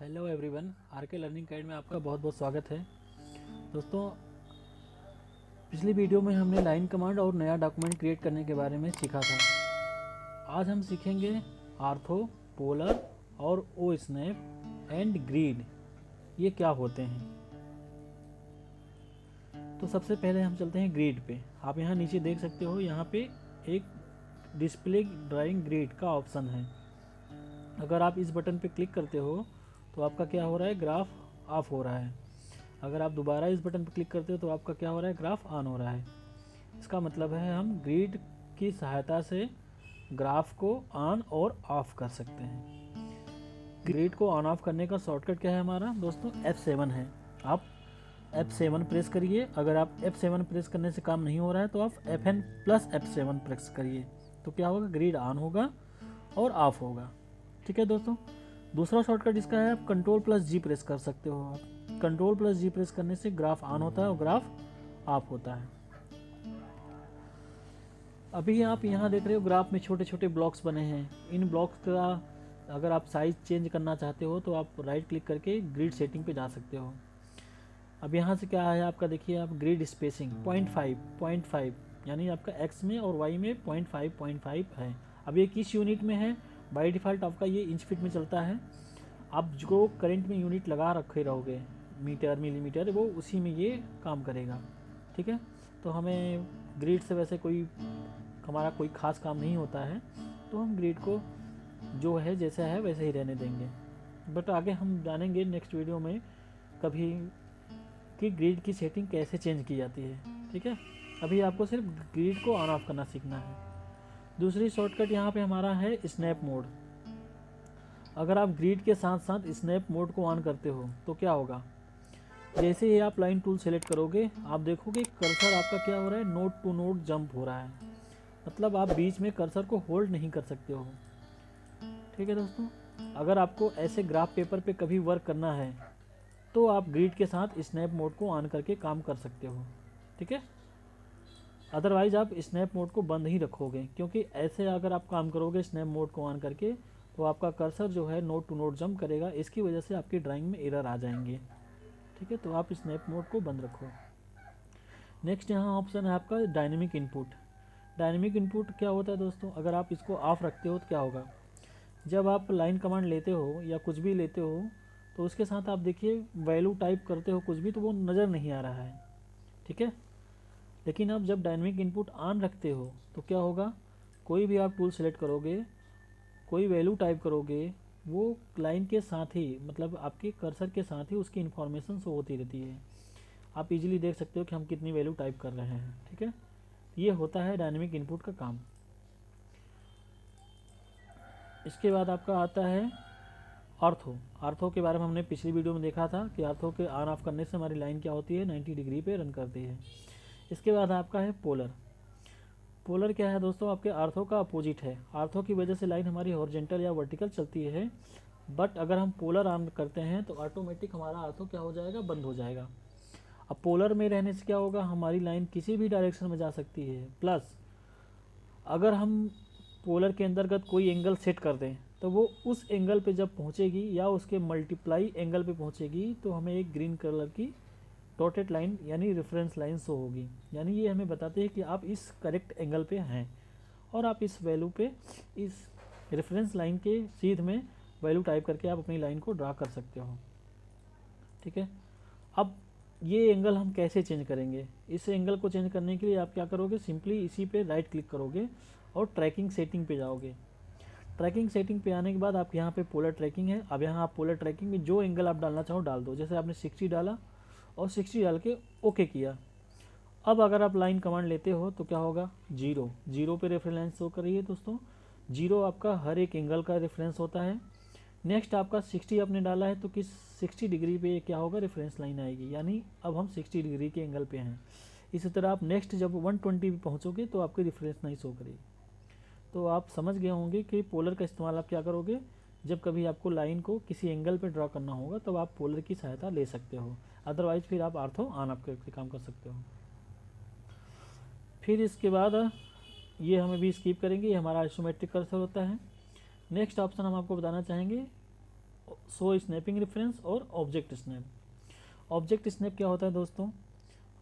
Hello everyone, RK learning guide में आपका बहुत बहुत स्वागत है। दोस्तों, पिछली वीडियो में हमने लाइन कमांड और नया डॉक्यूमेंट क्रिएट करने के बारे में सीखा था। आज हम सीखेंगे आर्थो, पोलर और ओ स्नैप एंड ग्रिड, ये क्या होते हैं। तो सबसे पहले हम चलते हैं ग्रिड पे। आप यहाँ नीचे देख सकते हो, यहाँ पे एक डिस्प्ले ड्राइंग ग्रिड का ऑप्शन है। अगर आप इस बटन पे क्लिक करते हो तो आपका क्या हो रहा है, ग्राफ ऑफ हो रहा है। अगर आप दोबारा इस बटन पर क्लिक करते हो तो आपका क्या हो रहा है, ग्राफ ऑन हो रहा है। इसका मतलब है हम ग्रिड की सहायता से ग्राफ को ऑन और ऑफ कर सकते हैं। ग्रिड को ऑन ऑफ करने का शॉर्टकट क्या है हमारा दोस्तों, F7 है। आप F7 प्रेस करिए। अगर आप F7 प्रेस करने से काम नहीं हो रहा है तो आप FN प्लस F7 प्रेस करिए, तो क्या होगा, ग्रिड ऑन होगा और ऑफ होगा। ठीक है दोस्तों। दूसरा शॉर्टकट इसका है, आप कंट्रोल प्लस जी प्रेस कर सकते हो। आप कंट्रोल प्लस जी प्रेस करने से ग्राफ ऑन होता है और ग्राफ ऑफ होता है। अभी आप यहाँ देख रहे हो ग्राफ में छोटे छोटे ब्लॉक्स बने हैं। इन ब्लॉक्स का अगर आप साइज चेंज करना चाहते हो तो आप राइट क्लिक करके ग्रिड सेटिंग पे जा सकते हो। अब यहाँ से क्या है आपका, देखिए आप ग्रिड स्पेसिंग 0.5 यानी आपका एक्स में और वाई में 0.5 है। अब ये किस यूनिट में है, बाय डिफ़ॉल्ट आपका ये इंच फीट में चलता है। आप जो करंट में यूनिट लगा रखे रहोगे, मीटर मिलीमीटर, वो उसी में ये काम करेगा। ठीक है। तो हमें ग्रिड से वैसे हमारा कोई ख़ास काम नहीं होता है, तो हम ग्रिड को जो है जैसा है वैसे ही रहने देंगे। बट आगे हम जानेंगे नेक्स्ट वीडियो में कभी कि ग्रिड की सेटिंग कैसे चेंज की जाती है। ठीक है। अभी आपको सिर्फ ग्रिड को ऑन ऑफ करना सीखना है। दूसरी शॉर्टकट यहाँ पे हमारा है स्नैप मोड। अगर आप ग्रिड के साथ साथ स्नैप मोड को ऑन करते हो तो क्या होगा, जैसे ही आप लाइन टूल सेलेक्ट करोगे आप देखोगे कर्सर आपका क्या हो रहा है, नोड टू नोड जंप हो रहा है। मतलब आप बीच में कर्सर को होल्ड नहीं कर सकते हो। ठीक है दोस्तों। अगर आपको ऐसे ग्राफ पेपर पे कभी वर्क करना है तो आप ग्रिड के साथ स्नैप मोड को ऑन करके काम कर सकते हो। ठीक है। अदरवाइज आप स्नैप मोड को बंद ही रखोगे, क्योंकि ऐसे अगर आप काम करोगे स्नैप मोड को ऑन करके तो आपका कर्सर जो है नोड टू नोड जंप करेगा। इसकी वजह से आपकी ड्राइंग में एरर आ जाएंगे। ठीक है। तो आप स्नैप मोड को बंद रखो। नेक्स्ट यहाँ ऑप्शन है आपका डायनेमिक इनपुट। डायनेमिक इनपुट क्या होता है दोस्तों, अगर आप इसको ऑफ रखते हो तो क्या होगा, जब आप लाइन कमांड लेते हो या कुछ भी लेते हो तो उसके साथ आप देखिए वैल्यू टाइप करते हो कुछ भी, तो वो नज़र नहीं आ रहा है। ठीक है। लेकिन आप जब डायनेमिक इनपुट ऑन रखते हो तो क्या होगा, कोई भी आप टूल सेलेक्ट करोगे, कोई वैल्यू टाइप करोगे, वो लाइन के साथ ही, मतलब आपके कर्सर के साथ ही उसकी इन्फॉर्मेशन शो होती रहती है। आप इजीली देख सकते हो कि हम कितनी वैल्यू टाइप कर रहे हैं। ठीक है। ये होता है डायनेमिक इनपुट का काम। इसके बाद आपका आता है आर्थो। आर्थो के बारे में हमने पिछली वीडियो में देखा था कि आर्थो के ऑन ऑफ करने से हमारी लाइन क्या होती है, 90 डिग्री पे रन करती है। इसके बाद आपका है पोलर। पोलर क्या है दोस्तों, आपके आर्थो का अपोजिट है। आर्थो की वजह से लाइन हमारी हॉरिजॉन्टल या वर्टिकल चलती है, बट अगर हम पोलर ऑन करते हैं तो ऑटोमेटिक हमारा आर्थो क्या हो जाएगा, बंद हो जाएगा। अब पोलर में रहने से क्या होगा, हमारी लाइन किसी भी डायरेक्शन में जा सकती है। प्लस अगर हम पोलर के अंतर्गत कोई एंगल सेट कर दें तो वो उस एंगल पे जब पहुंचेगी या उसके मल्टीप्लाई एंगल पे पहुंचेगी तो हमें एक ग्रीन कलर की डॉटेड लाइन यानी रेफरेंस लाइन शो होगी। यानी ये हमें बताते हैं कि आप इस करेक्ट एंगल पे हैं और आप इस वैल्यू पे, इस रेफरेंस लाइन के सीध में वैल्यू टाइप करके आप अपनी लाइन को ड्रा कर सकते हो। ठीक है। अब ये एंगल हम कैसे चेंज करेंगे, इस एंगल को चेंज करने के लिए आप क्या करोगे, सिंपली इसी पे राइट क्लिक करोगे और ट्रैकिंग सेटिंग पे जाओगे। ट्रैकिंग सेटिंग पे आने के बाद आप यहाँ पे पोलर ट्रैकिंग है। अब यहाँ आप पोलर ट्रैकिंग में जो एंगल आप डालना चाहो डाल दो। जैसे आपने 60 डाला और 60 डाल के ओके किया। अब अगर आप लाइन कमांड लेते हो तो क्या होगा, जीरो पे रेफरेंस शो कर रही है दोस्तों। जीरो आपका हर एक एंगल का रेफरेंस होता है। नेक्स्ट आपका 60 आपने डाला है तो किस 60 डिग्री पे क्या होगा, रेफरेंस लाइन आएगी, यानी अब हम 60 डिग्री के एंगल पे हैं। इसी तरह आप नेक्स्ट जब 120 पे पहुँचोगे तो आपकी रेफरेंस नहीं शो करेगी। तो आप समझ गए होंगे कि पोलर का इस्तेमाल आप क्या करोगे, जब कभी आपको लाइन को किसी एंगल पे ड्रॉ करना होगा तब तो आप पोलर की सहायता ले सकते हो। अदरवाइज फिर आप आर्थो ऑन ऑफ करके काम कर सकते हो। फिर इसके बाद ये हमें भी स्किप करेंगे, ये हमारा आइसोमेट्रिक कर्सर होता है। नेक्स्ट ऑप्शन हम आपको बताना चाहेंगे शो स्नैपिंग रेफरेंस और ऑब्जेक्ट स्नैप। ऑब्जेक्ट स्नैप क्या होता है दोस्तों,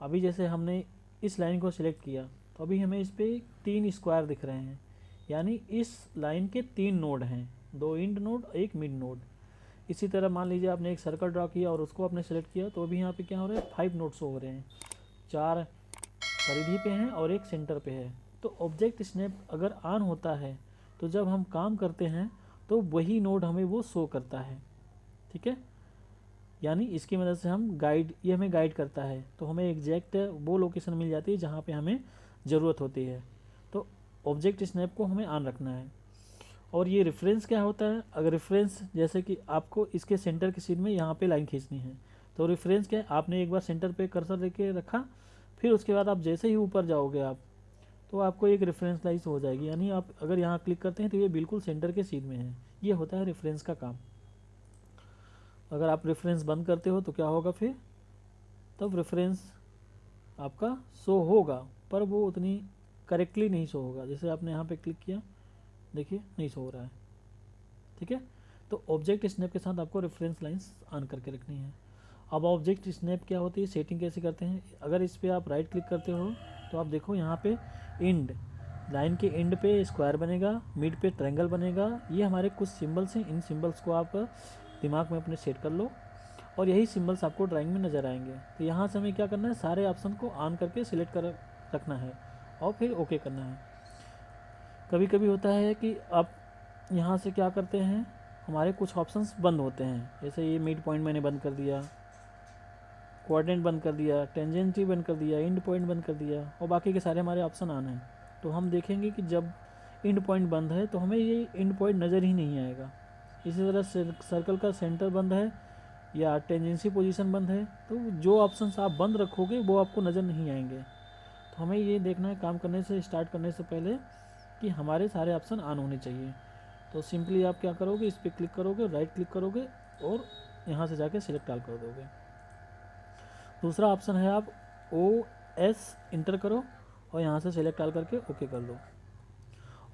अभी जैसे हमने इस लाइन को सिलेक्ट किया तो अभी हमें इस पर 3 स्क्वायर दिख रहे हैं, यानी इस लाइन के 3 नोड हैं, 2 एंड नोड, 1 मिड नोड। इसी तरह मान लीजिए आपने एक सर्कल ड्रा किया और उसको आपने सेलेक्ट किया तो अभी यहाँ पे क्या हो रहा है, 5 नोड्स हो रहे हैं, 4 परिधि पे हैं और 1 सेंटर पे है। तो ऑब्जेक्ट स्नैप अगर ऑन होता है तो जब हम काम करते हैं तो वही नोड हमें वो शो करता है, ठीक है। यानी इसकी मदद से हम ये हमें गाइड करता है, तो हमें एग्जैक्ट वो लोकेशन मिल जाती है जहाँ पे हमें ज़रूरत होती है। तो ऑब्जेक्ट स्नैप को हमें ऑन रखना है। और ये रेफरेंस क्या होता है, अगर रेफरेंस जैसे कि आपको इसके सेंटर के सीन में यहाँ पे लाइन खींचनी है, तो रेफरेंस क्या है, आपने एक बार सेंटर पे कर्सर लेके रखा, फिर उसके बाद आप जैसे ही ऊपर जाओगे आप, तो आपको एक रेफरेंस लाइन हो जाएगी, यानी आप अगर यहाँ क्लिक करते हैं तो ये बिल्कुल सेंटर के सीन में है। ये होता है रेफरेंस का काम। अगर आप रेफरेंस बंद करते हो तो क्या होगा फिर, तब रेफरेंस आपका शो होगा पर वो उतनी करेक्टली नहीं शो होगा। जैसे आपने यहाँ पे क्लिक किया, देखिए नहीं शो हो रहा है, ठीक है। तो ऑब्जेक्ट स्नैप के साथ आपको रेफरेंस लाइंस ऑन करके रखनी है। अब ऑब्जेक्ट स्नैप क्या होती है, सेटिंग कैसे करते हैं, अगर इस पर आप राइट क्लिक करते हो तो आप देखो यहाँ पे एंड, लाइन के एंड पे स्क्वायर बनेगा, मिड पे ट्रायंगल बनेगा। ये हमारे कुछ सिंबल्स हैं, इन सिंबल्स को आप दिमाग में अपने सेट कर लो और यही सिंबल्स आपको ड्राइंग में नज़र आएंगे। तो यहाँ से हमें क्या करना है, सारे ऑप्शन को ऑन करके सिलेक्ट कर रखना है और फिर ओके करना है। कभी कभी होता है कि आप यहाँ से क्या करते हैं, हमारे कुछ ऑप्शंस बंद होते हैं, जैसे ये मिड पॉइंट मैंने बंद कर दिया, कोऑर्डिनेट बंद कर दिया, टेंजेंसी बंद कर दिया, एंड पॉइंट बंद कर दिया और बाकी के सारे हमारे ऑप्शन ऑन हैं। तो हम देखेंगे कि जब एंड पॉइंट बंद है तो हमें ये एंड पॉइंट नज़र ही नहीं आएगा। इसी तरह सर्कल का सेंटर बंद है या टेंजेंसी पोजीशन बंद है, तो जो ऑप्शंस आप बंद रखोगे वो आपको नज़र नहीं आएंगे। तो हमें ये देखना है काम करने से, स्टार्ट करने से पहले, कि हमारे सारे ऑप्शन ऑन होने चाहिए। तो सिंपली आप क्या करोगे, इस पर क्लिक करोगे, राइट क्लिक करोगे और यहाँ से जाके सिलेक्ट ऑल कर दोगे। दूसरा ऑप्शन है आप OS इंटर करो और यहाँ से सिलेक्ट ऑल करके ओके कर दो।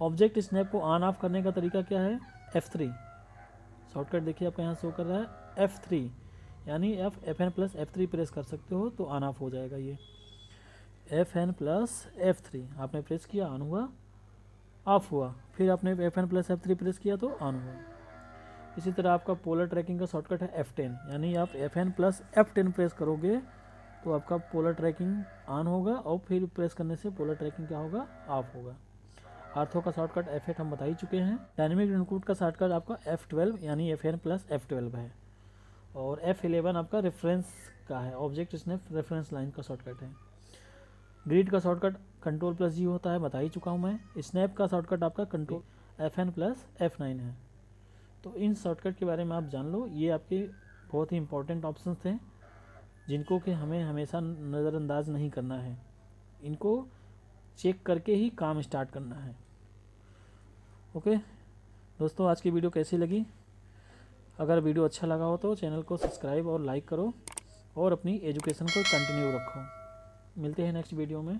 ऑब्जेक्ट स्नैप को ऑन ऑफ करने का तरीका क्या है, F3 शॉर्टकट देखिए आपका यहाँ शो कर रहा है F3, यानी FN+F3 प्रेस कर सकते हो तो ऑन ऑफ हो जाएगा। ये FN+F3 आपने प्रेस किया, ऑन हुआ, ऑफ हुआ, फिर आपने FN+F3 प्रेस किया तो ऑन हुआ। इसी तरह आपका पोलर ट्रैकिंग का शॉर्टकट है F10, यानी आप FN+F10 प्रेस करोगे तो आपका पोलर ट्रैकिंग ऑन होगा और फिर प्रेस करने से पोलर ट्रैकिंग क्या होगा, ऑफ होगा। आर्थो का शॉर्टकट F8 हम बता ही चुके हैं। डायनेमिक इनपुट का शॉर्टकट आपका F12 यानी FN+F12 है और F11 आपका रेफरेंस का है, ऑब्जेक्ट स्नैप रेफरेंस लाइन का शॉर्टकट है। ग्रिड का शॉर्टकट Ctrl+G होता है, बता ही चुका हूँ मैं। स्नैप का शॉर्टकट आपका FN+F9 है। तो इन शॉर्टकट के बारे में आप जान लो, ये आपके बहुत ही इंपॉर्टेंट ऑप्शंस थे जिनको कि हमें हमेशा नज़रअंदाज नहीं करना है, इनको चेक करके ही काम स्टार्ट करना है। ओके दोस्तों, आज की वीडियो कैसी लगी, अगर वीडियो अच्छा लगा हो तो चैनल को सब्सक्राइब और लाइक करो और अपनी एजुकेशन को कंटिन्यू रखो। मिलते हैं नेक्स्ट वीडियो में,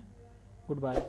गुड बाय।